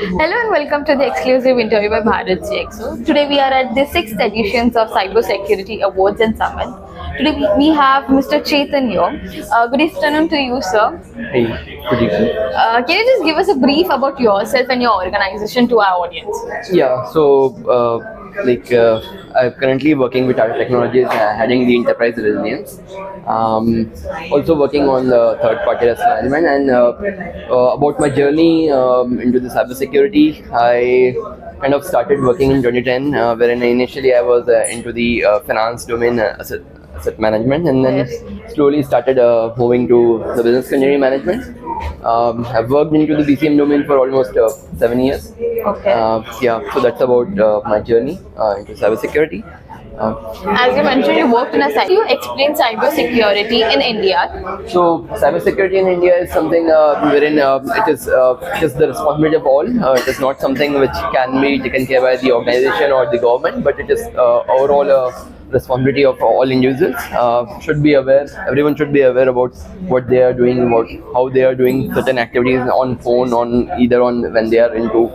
Hello and welcome to the exclusive interview by Bharat CXO. Today we are at the 6th editions of Cybersecurity Awards and Summit. Today we have Mr. Chetan here. Good afternoon to you, sir. Hey, good evening. Can you just give us a brief about yourself and your organization to our audience? Yeah, so I'm currently working with Tata Technologies, heading the enterprise resilience. Also working on the third-party risk management, and about my journey into the cybersecurity, I kind of started working in 2010, wherein initially I was into the finance domain, asset management, and then slowly started moving to the business continuity management. I've worked into the BCM domain for almost 7 years. Okay. So that's about my journey into cybersecurity. As you mentioned, you worked in a cyber. You explain cybersecurity in India. So cybersecurity in India is something wherein it is the responsibility of all. It is not something which can be taken care by the organization or the government, but it is overall a responsibility of all individuals. Should be aware. Everyone should be aware about what they are doing, about how they are doing certain activities on phone, on either on when they are into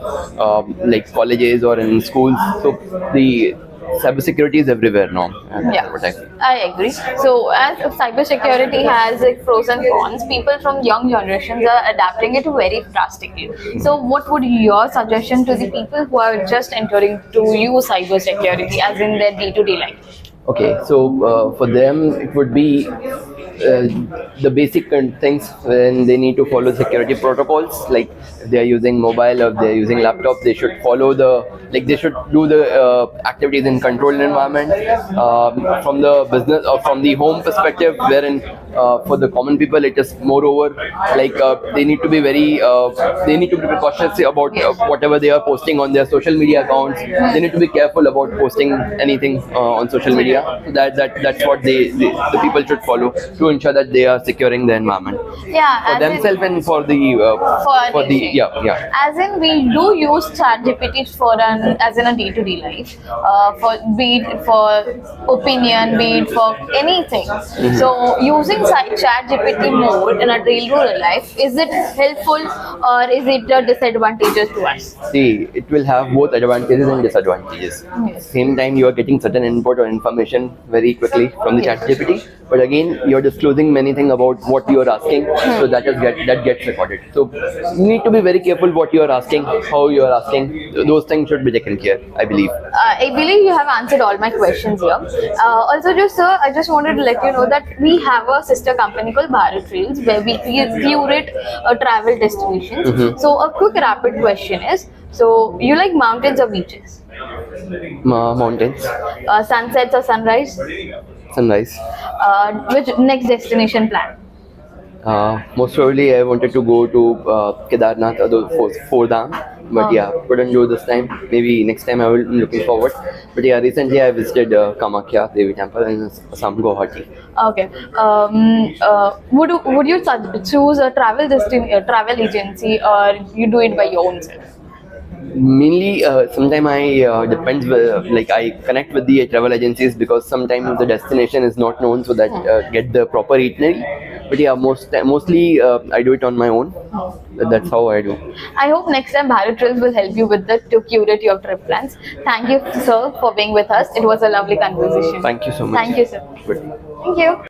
like colleges or in schools. So the cybersecurity is everywhere now. Yeah, What I feel. I agree. So, as cybersecurity has its pros and cons, people from young generations are adapting it very drastically. So, what would your suggestion to the people who are just entering to use cybersecurity as in their day-to-day life? Okay, so for them it would be the basic things when they need to follow security protocols. Like if they are using mobile or if they are using laptop, they should follow they should do the activities in controlled environment. From the business or from the home perspective, wherein for the common people it is moreover they need to be precautious about whatever they are posting on their social media accounts. They need to be careful about posting anything on social media. So that's what the people should follow to ensure that they are securing the environment Yeah, for themselves and for the yeah. As in, we do use ChatGPT as in a day-to-day life, for be it for opinion, be it for anything. So, using ChatGPT more in a rural life, is it helpful or is it a disadvantageous to us? See, it will have both advantages and disadvantages. Yes. Same time, you are getting certain input or information very quickly from the ChatGPT, but again, you're disclosing many things about what you are asking, so that gets recorded. So you need to be very careful what you are asking, how you are asking. Those things should be taken care, I believe. I believe you have answered all my questions here. Also, sir, I just wanted to let you know that we have a sister company called Bharat Trails where we curate travel destinations. So, a quick rapid question is: so you like mountains or beaches? Mountains, Sunsets or sunrise? sunrise. Which next destination plan? Most probably, I wanted to go to Kedarnath or the four Dham, but yeah, couldn't do this time. Maybe next time I will be looking forward. But yeah, recently I visited Kamakhya Devi Temple in Assam, Guwahati. Okay. Would you choose a travel agency, or you do it by your own self? Mainly, sometimes I depends like I connect with the travel agencies because sometimes the destination is not known, so that get the proper itinerary. But yeah, mostly I do it on my own. That's how I do. I hope next time Bharat Trails will help you with to curate your trip plans. Thank you, sir, for being with us. It was a lovely conversation. Thank you so much. Thank you, sir. Good. Thank you.